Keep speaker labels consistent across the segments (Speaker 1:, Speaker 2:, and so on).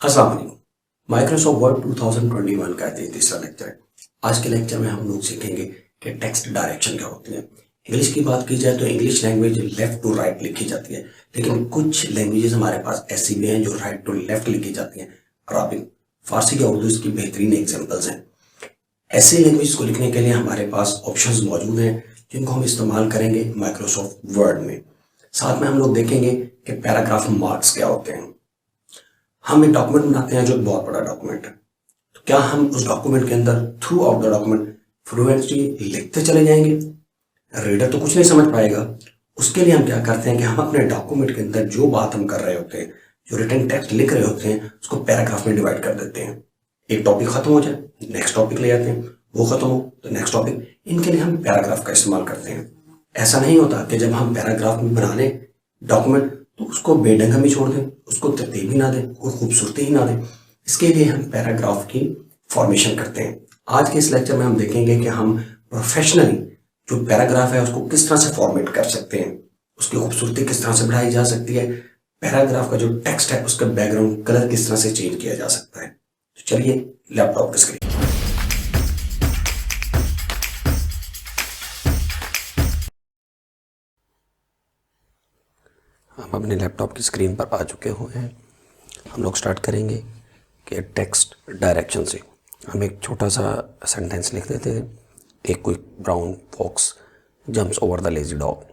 Speaker 1: अस्सलाम वालेकुम। Microsoft word 2021 का तीसरा लेक्चर है। आज के लेक्चर में हम लोग सीखेंगे कि टेक्स्ट डायरेक्शन क्या होती है। इंग्लिश की बात की जाए तो English language left to right लिखी जाती है, लेकिन कुछ लैंग्वेजेस हमारे पास ऐसी भी हैं जो राइट टू लेफ्ट लिखी जाती हैं। अरबिक, फारसी या उर्दू इसकी बेहतरीन एग्जाम्पल्स हैं। ऐसे लैंग्वेज को लिखने के लिए हमारे पास ऑप्शंस मौजूद हैं जिनको हम इस्तेमाल करेंगे माइक्रोसॉफ्ट वर्ड में। साथ में हम लोग देखेंगे कि पैराग्राफ मार्क्स क्या होते हैं। हम एक डॉक्यूमेंट बनाते हैं जो एक बहुत बड़ा डॉक्यूमेंट है, तो क्या हम उस डॉक्यूमेंट के अंदर through out the document fluently लिखते चले जाएंगे? रीडर तो कुछ नहीं समझ पाएगा। उसके लिए हम क्या करते हैं कि हम अपने डॉक्यूमेंट के अंदर जो बात हम कर रहे होते हैं, जो रिटन टेक्स्ट लिख रहे होते हैं, उसको पैराग्राफ में डिवाइड कर देते हैं। एक टॉपिक खत्म हो जाए, नेक्स्ट टॉपिक ले आते हैं, वो खत्म हो तो नेक्स्ट टॉपिक। इनके लिए हम पैराग्राफ का इस्तेमाल करते हैं। ऐसा नहीं होता कि जब हम पैराग्राफ में बना लें डॉक्यूमेंट तो उसको बेढंग हम ही छोड़ दें, उसको तरतीब ही ना दें, कोई खूबसूरती ही ना दें। इसके लिए हम पैराग्राफ की फॉर्मेशन करते हैं। आज के इस लेक्चर में हम देखेंगे कि हम प्रोफेशनली जो पैराग्राफ है उसको किस तरह से फॉर्मेट कर सकते हैं, उसकी खूबसूरती किस तरह से बढ़ाई जा सकती है, पैराग्राफ का जो टेक्स्ट है उसका बैकग्राउंड कलर किस तरह से चेंज किया जा सकता है। तो चलिए लैपटॉप की स्क्रीन। हम अपने लैपटॉप की स्क्रीन पर आ चुके हुए हैं। हम लोग स्टार्ट करेंगे कि टेक्स्ट डायरेक्शन से हम एक छोटा सा सेंटेंस लिख देते हैं। एक quick brown fox jumps over the lazy dog.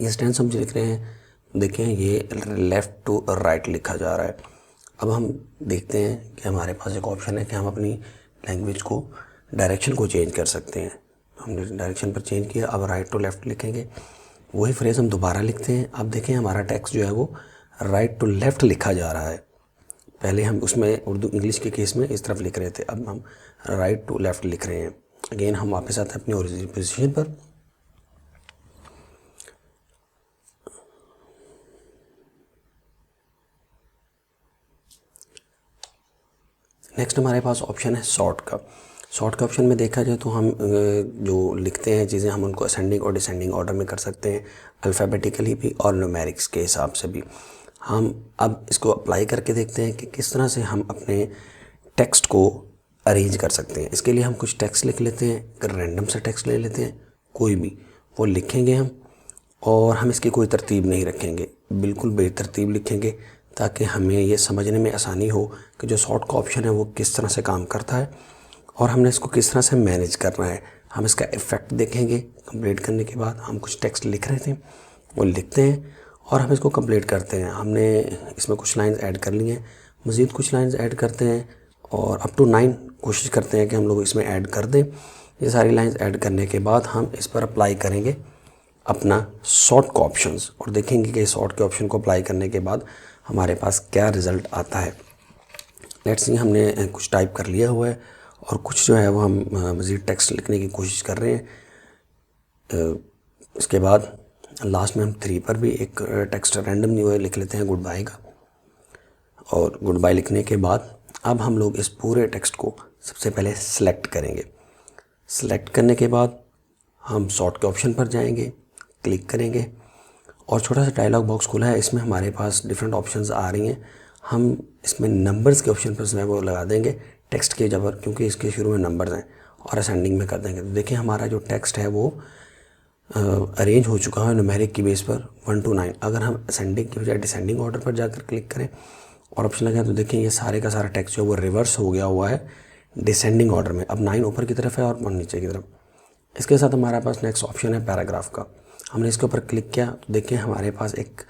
Speaker 1: ये सेंटेंस हम जो लिख रहे हैं, देखें ये लेफ़्ट टू राइट लिखा जा रहा है। अब हम देखते हैं कि हमारे पास एक ऑप्शन है कि हम अपनी लैंग्वेज को डायरेक्शन को चेंज कर सकते हैं। हमने डायरेक्शन पर चेंज किया, अब राइट टू लेफ़्ट लिखेंगे। वही फ्रेज़ हम दोबारा लिखते हैं। अब देखें हमारा टेक्स्ट जो है वो राइट टू लेफ़्ट लिखा जा रहा है। पहले हम उसमें उर्दू इंग्लिश के केस में इस तरफ लिख रहे थे, अब हम राइट टू लेफ़्ट लिख रहे हैं। अगेन हम वापस आते हैं अपनी ओरिजिनल पोजीशन पर। नेक्स्ट हमारे पास ऑप्शन है सॉर्ट का। सॉर्ट के ऑप्शन में देखा जाए तो हम जो लिखते हैं चीज़ें हम उनको असेंडिंग और डिसेंडिंग ऑर्डर में कर सकते हैं, अल्फ़ाबेटिकली भी और न्यूमेरिक्स के हिसाब से भी। हम अब इसको अप्लाई करके देखते हैं कि किस तरह से हम अपने टेक्स्ट को अरेंज कर सकते हैं। इसके लिए हम कुछ टेक्स्ट लिख लेते हैं, अगर रैंडम सा टेक्स्ट ले लेते हैं कोई भी, वो लिखेंगे हम, और हम इसकी कोई तरतीब नहीं रखेंगे, बिल्कुल बेतरतीब लिखेंगे ताकि हमें ये समझने में आसानी हो कि जो सॉर्ट का ऑप्शन है वो किस तरह से काम करता है और हमने इसको किस तरह से मैनेज करना है। हम इसका इफ़ेक्ट देखेंगे। कंप्लीट करने के बाद हम कुछ टेक्स्ट लिख रहे थे वो लिखते हैं और हम इसको कंप्लीट करते हैं। हमने इसमें कुछ लाइंस ऐड कर ली हैं, मज़ीद कुछ लाइंस ऐड करते हैं और अप टू 9 कोशिश करते हैं कि हम लोग इसमें ऐड कर दें। ये सारी लाइंस ऐड करने के बाद हम इस पर अप्लाई करेंगे अपना सॉर्ट का ऑप्शंस और देखेंगे कि सॉर्ट के ऑप्शन को अप्लाई करने के बाद हमारे पास क्या रिज़ल्ट आता है। लेट्स सी हमने कुछ टाइप कर लिया हुआ है और कुछ जो है वो हम मज़ीद टेक्स्ट लिखने की कोशिश कर रहे हैं। इसके बाद लास्ट में हम 3 पर भी एक टेक्स्ट रैंडम नहीं हुआ लिख लेते हैं गुड बाय का। और गुड बाय लिखने के बाद अब हम लोग इस पूरे टेक्स्ट को सबसे पहले सेलेक्ट करेंगे। सेलेक्ट करने के बाद हम सॉर्ट के ऑप्शन पर जाएंगे, क्लिक करेंगे और छोटा सा डायलॉग बॉक्स खुला है। इसमें हमारे पास डिफरेंट ऑप्शंस आ रही हैं। हम इसमें नंबर्स के ऑप्शन पर जो है वो लगा देंगे टेक्स्ट के जबर, क्योंकि इसके शुरू में नंबर्स हैं, और असेंडिंग में कर देंगे। तो देखिए हमारा जो टेक्स्ट है वो अरेंज हो चुका है न्यूमेरिक की बेस पर 1 to 9। अगर हम असेंडिंग की बजाय डिसेंडिंग ऑर्डर पर जाकर क्लिक करें और ऑप्शन लगाएं तो देखिए ये सारे का सारा टेक्स्ट जो है वो रिवर्स हो गया हुआ है डिसेंडिंग ऑर्डर में। अब 9 ऊपर की तरफ है और 1 नीचे की तरफ। इसके साथ हमारे पास नेक्स्ट ऑप्शन है पैराग्राफ का। हमने इसके ऊपर क्लिक किया तो देखिए हमारे पास एक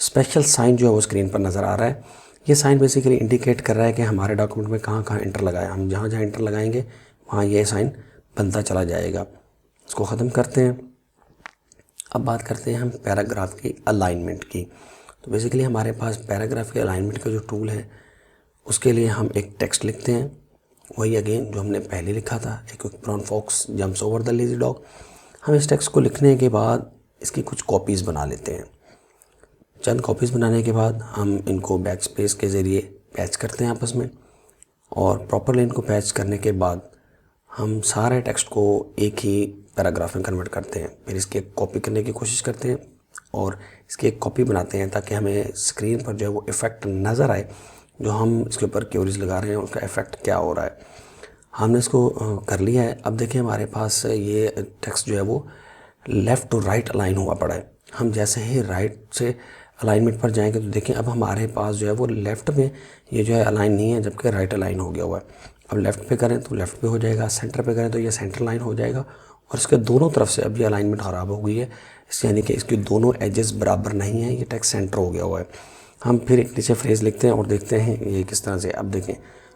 Speaker 1: स्पेशल साइन जो है वो स्क्रीन पर नज़र आ रहा है। ये साइन बेसिकली इंडिकेट कर रहा है कि हमारे डॉक्यूमेंट में कहाँ कहाँ इंटर लगाया। हम जहाँ जहाँ इंटर लगाएंगे वहाँ ये साइन बनता चला जाएगा। इसको ख़त्म करते हैं। अब बात करते हैं हम पैराग्राफ की अलाइनमेंट की। तो बेसिकली हमारे पास पैराग्राफ के अलाइनमेंट का जो टूल है उसके लिए हम एक टेक्स्ट लिखते हैं, वही अगेन जो हमने पहले लिखा था, एक brown fox jumps over the lazy dog. हम इस टेक्स्ट को लिखने के बाद इसकी कुछ कॉपीज़ बना लेते हैं। चंद कॉपीज़ बनाने के बाद हम इनको बैक स्पेस के ज़रिए पैच करते हैं आपस में, और प्रॉपरली इनको पैच करने के बाद हम सारे टेक्स्ट को एक ही पैराग्राफ में कन्वर्ट करते हैं। फिर इसकी एक कॉपी करने की कोशिश करते हैं और इसकी एक कॉपी बनाते हैं ताकि हमें स्क्रीन पर जो है वो इफ़ेक्ट नज़र आए जो हम इसके ऊपर क्वेरीज लगा रहे हैं उसका इफ़ेक्ट क्या हो रहा है। हमने इसको कर लिया है। अब देखिए हमारे पास ये टेक्स्ट जो है वो लेफ़्ट टू राइट अलाइन हुआ पड़ा है। हम जैसे ही राइट से अलाइनमेंट पर जाएंगे तो देखिए अब हमारे पास जो है वो लेफ़्ट में ये जो है अलाइन नहीं है, जबकि राइट अलाइन हो गया हुआ है। अब लेफ़्ट पे करें तो लेफ़्ट पे हो जाएगा, सेंटर पे करें तो ये सेंटर लाइन हो जाएगा, और इसके दोनों तरफ से अब ये अलाइनमेंट ख़राब हो गई है। इस यानी कि इसकी दोनों एजेस बराबर नहीं है, ये टेक्स्ट सेंटर हो गया हुआ है। हम फिर एक नीचे फ्रेज़ लिखते हैं और देखते हैं ये किस तरह से। अब देखें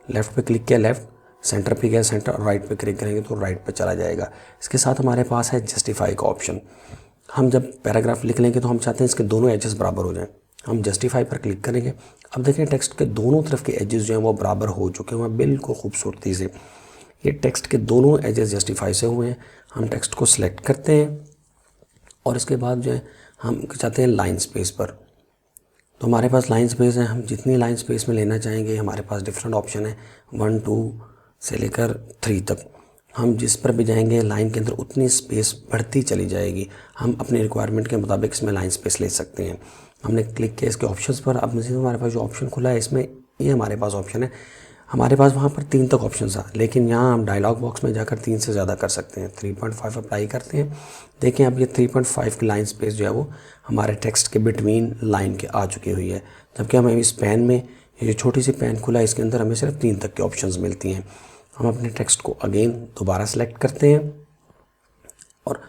Speaker 1: लेफ़्ट पे क्लिक किया लेफ़्ट, सेंटर पे गया सेंटर, और राइट पे क्लिक करेंगे तो राइट पे चला जाएगा। इसके साथ हमारे पास है जस्टिफाई का ऑप्शन। हम जब पैराग्राफ लिख लेंगे तो हम चाहते हैं इसके दोनों एजेस बराबर हो जाएं। हम जस्टिफाई पर क्लिक करेंगे। अब देखें टेक्स्ट के दोनों तरफ के एजेस जो हैं वो बराबर हो चुके हैं बिल्कुल खूबसूरती से। ये टेक्स्ट के दोनों एजेस जस्टिफाई से हुए हैं। हम टेक्स्ट को सिलेक्ट करते हैं और इसके बाद जो है हम चाहते हैं लाइन स्पेस पर, तो हमारे पास लाइन स्पेस है। हम जितनी लाइन स्पेस में लेना चाहेंगे हमारे पास डिफरेंट ऑप्शन है, 1 2 से लेकर 3 तक। हम जिस पर भी जाएंगे लाइन के अंदर उतनी स्पेस बढ़ती चली जाएगी। हम अपनी रिक्वायरमेंट के मुताबिक इसमें लाइन स्पेस ले सकते हैं। हमने क्लिक किया इसके ऑप्शंस पर। अब हमारे पास जो ऑप्शन खुला है इसमें ये हमारे पास ऑप्शन है। हमारे पास वहाँ पर 3 तक ऑप्शन था, लेकिन यहाँ हम डायलॉग बॉक्स में जाकर 3 से ज़्यादा कर सकते हैं। 3.5 अप्लाई करते हैं। देखें अब ये 3.5 की लाइन स्पेस जो है वो हमारे टेक्स्ट के बिटवीन लाइन के आ चुकी हुई है, जबकि हमें इस पेन में ये जो छोटी सी पेन खुला है इसके अंदर हमें सिर्फ 3 तक के ऑप्शंस मिलती हैं। हम अपने टेक्स्ट को अगेन दोबारा सेलेक्ट करते हैं और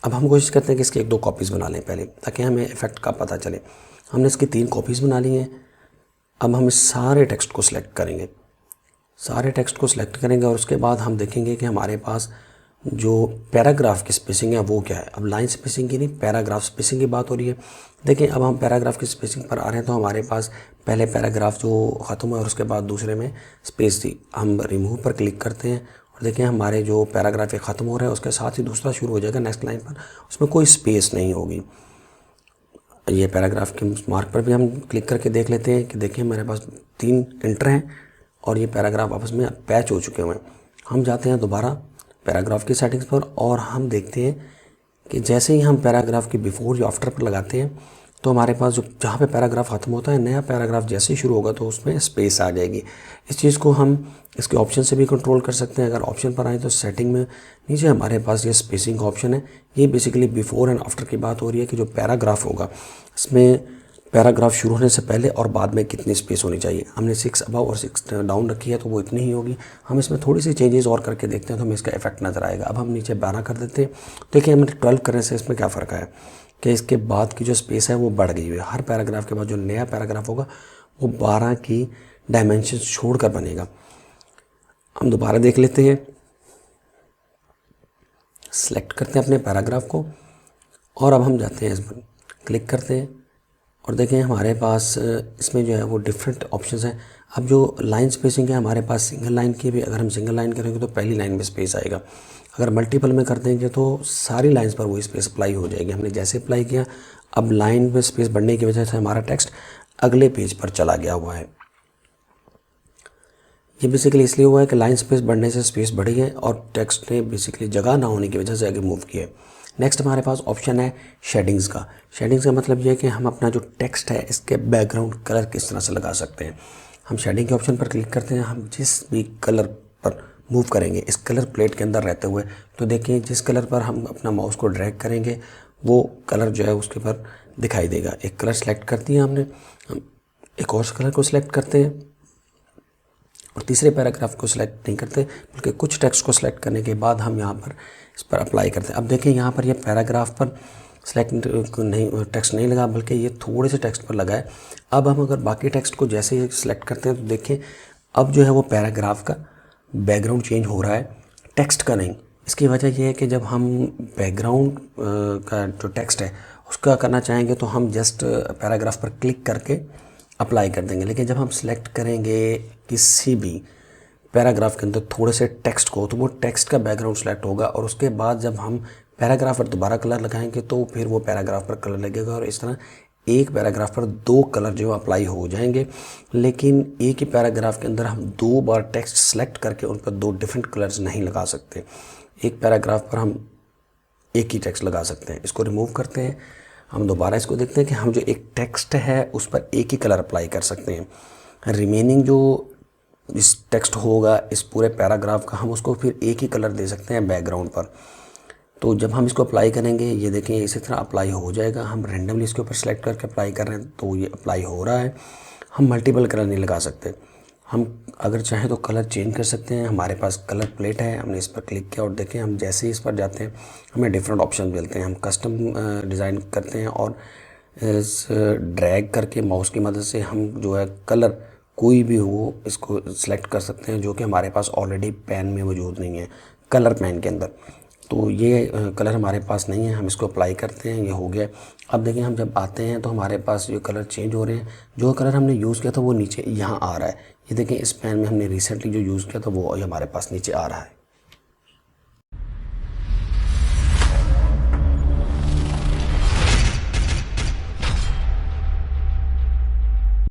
Speaker 1: अब हम कोशिश करते हैं कि इसकी 1-2 कॉपीज़ बना लें पहले, ताकि हमें इफ़ेक्ट का पता चले। हमने इसकी 3 कॉपीज़ बना ली हैं। अब हम इस सारे टेक्स्ट को सिलेक्ट करेंगे, सारे टेक्स्ट को सिलेक्ट करेंगे और उसके बाद हम देखेंगे कि हमारे पास जो पैराग्राफ की स्पेसिंग है वो क्या है। अब लाइन स्पेसिंग की नहीं, पैराग्राफ स्पेसिंग की बात हो रही है। देखिए अब हम पैराग्राफ की स्पेसिंग पर आ रहे हैं, तो हमारे पास पहले पैराग्राफ जो ख़त्म हुआ और उसके बाद दूसरे में स्पेस थी। हम रिमूव पर क्लिक करते हैं और देखें हमारे जो पैराग्राफ ख़त्म हो रहा है उसके साथ ही दूसरा शुरू हो जाएगा नेक्स्ट लाइन पर, उसमें कोई स्पेस नहीं होगी। ये पैराग्राफ के मार्क पर भी हम क्लिक करके देख लेते हैं कि देखिए मेरे पास 3 इंटर हैं और ये पैराग्राफ आपस में पैच हो चुके हुए हैं। हम जाते हैं दोबारा पैराग्राफ की सेटिंग्स पर और हम देखते हैं कि जैसे ही हम पैराग्राफ की बिफोर या आफ्टर पर लगाते हैं तो हमारे पास जो जहाँ पे पैराग्राफ ख़त्म होता है नया पैराग्राफ जैसे ही शुरू होगा तो उसमें स्पेस आ जाएगी। इस चीज़ को हम इसके ऑप्शन से भी कंट्रोल कर सकते हैं। अगर ऑप्शन पर आए तो सेटिंग में नीचे हमारे पास ये स्पेसिंग का ऑप्शन है। ये बेसिकली बिफोर एंड आफ्टर की बात हो रही है कि जो पैराग्राफ होगा इसमें पैराग्राफ शुरू होने से पहले और बाद में कितनी स्पेस होनी चाहिए। हमने 6 अबव और 6 डाउन रखी है तो वो इतनी ही होगी। हम इसमें थोड़ी सी चेंजेस और करके देखते हैं तो हमें इसका इफेक्ट नज़र आएगा। अब हम नीचे 12 कर देते हैं। देखिए हमने 12 करने से इसमें क्या फ़र्क है कि इसके बाद की जो स्पेस है वो बढ़ गई हुई है। हर पैराग्राफ के बाद जो नया पैराग्राफ होगा वो 12 की डायमेंशन छोड़कर बनेगा। हम दोबारा देख लेते हैं, सेलेक्ट करते हैं अपने पैराग्राफ को और अब हम जाते हैं इस पर क्लिक करते हैं और देखें हमारे पास इसमें जो है वो डिफरेंट ऑप्शंस हैं। अब जो लाइन स्पेसिंग है हमारे पास सिंगल लाइन की भी, अगर हम सिंगल लाइन करेंगे तो पहली लाइन में स्पेस आएगा। अगर मल्टीपल में कर देंगे तो सारी लाइंस पर वही स्पेस अप्लाई हो जाएगी। हमने जैसे अप्लाई किया अब लाइन में स्पेस बढ़ने की वजह से हमारा टेक्स्ट अगले पेज पर चला गया हुआ है। ये बेसिकली इसलिए हुआ है कि लाइन स्पेस बढ़ने से स्पेस बढ़ी है और टेक्स्ट ने बेसिकली जगह ना होने की वजह से आगे मूव किया है। नेक्स्ट हमारे पास ऑप्शन है शेडिंग्स का। शेडिंग्स का मतलब ये है कि हम अपना जो टेक्स्ट है इसके बैकग्राउंड कलर किस तरह से लगा सकते हैं। हम शेडिंग के ऑप्शन पर क्लिक करते हैं। हम जिस भी कलर पर मूव करेंगे इस कलर प्लेट के अंदर रहते हुए, तो देखिए जिस कलर पर हम अपना माउस को ड्रैग करेंगे वो कलर जो है उसके पर दिखाई देगा। एक कलर सेलेक्ट कर दिया हमने, हम एक और कलर को सिलेक्ट करते हैं और तीसरे पैराग्राफ को सिलेक्ट नहीं करते बल्कि कुछ टेक्स्ट को सिलेक्ट करने के बाद हम यहाँ पर इस पर अप्लाई करते हैं। अब देखिए यहाँ पर ये पैराग्राफ पर सिलेक्ट नहीं टेक्स्ट नहीं लगा बल्कि ये थोड़े से टेक्स्ट पर लगा है। अब हम अगर बाकी टेक्स्ट को जैसे ही सिलेक्ट करते हैं तो देखिए अब जो है वो पैराग्राफ का बैकग्राउंड चेंज हो रहा है, टेक्स्ट का नहीं। इसकी वजह यह है कि जब हम बैकग्राउंड का जो टेक्स्ट है उसका करना चाहेंगे तो हम जस्ट पैराग्राफ पर क्लिक करके अप्लाई कर देंगे, लेकिन जब हम सिलेक्ट करेंगे किसी भी पैराग्राफ के अंदर थोड़े से टेक्स्ट को तो वो टेक्स्ट का बैकग्राउंड सेलेक्ट होगा और उसके बाद जब हम पैराग्राफ पर दोबारा कलर लगाएंगे तो फिर वो पैराग्राफ पर कलर लगेगा और इस तरह एक पैराग्राफ पर 2 कलर जो अप्लाई हो जाएंगे। लेकिन एक ही पैराग्राफ के अंदर हम 2 बार टेक्स्ट सेलेक्ट करके उन पर 2 डिफरेंट कलर्स नहीं लगा सकते। एक पैराग्राफ पर हम एक ही टेक्स्ट लगा सकते हैं। इसको रिमूव करते हैं, हम दोबारा इसको देखते हैं कि हम जो एक टेक्स्ट है उस पर एक ही कलर अप्लाई कर सकते हैं। रिमेनिंग जो इस टेक्स्ट होगा इस पूरे पैराग्राफ का, हम उसको फिर एक ही कलर दे सकते हैं बैकग्राउंड पर। तो जब हम इसको अप्लाई करेंगे, ये देखें इसी तरह अप्लाई हो जाएगा। हम रेंडमली इसके ऊपर सेलेक्ट करके अप्लाई कर रहे हैं तो ये अप्लाई हो रहा है। हम मल्टीपल कलर नहीं लगा सकते। हम अगर चाहें तो कलर चेंज कर सकते हैं। हमारे पास कलर प्लेट है, हमने इस पर क्लिक किया और देखें हम जैसे ही इस पर जाते हैं हमें डिफरेंट ऑप्शन मिलते हैं। हम कस्टम डिज़ाइन करते हैं और इस ड्रैग करके माउस की मदद से हम जो है कलर कोई भी हो इसको सिलेक्ट कर सकते हैं, जो कि हमारे पास ऑलरेडी पेन में मौजूद नहीं है, कलर पेन के अंदर। तो ये कलर हमारे पास नहीं है, हम इसको अप्लाई करते हैं, ये हो गया। अब देखिए हम जब आते हैं तो हमारे पास ये कलर चेंज हो रहे हैं। जो कलर हमने यूज़ किया था वो नीचे यहाँ आ रहा है। ये देखें इस पेन में हमने रिसेंटली जो यूज़ किया था वो हमारे पास नीचे आ रहा है।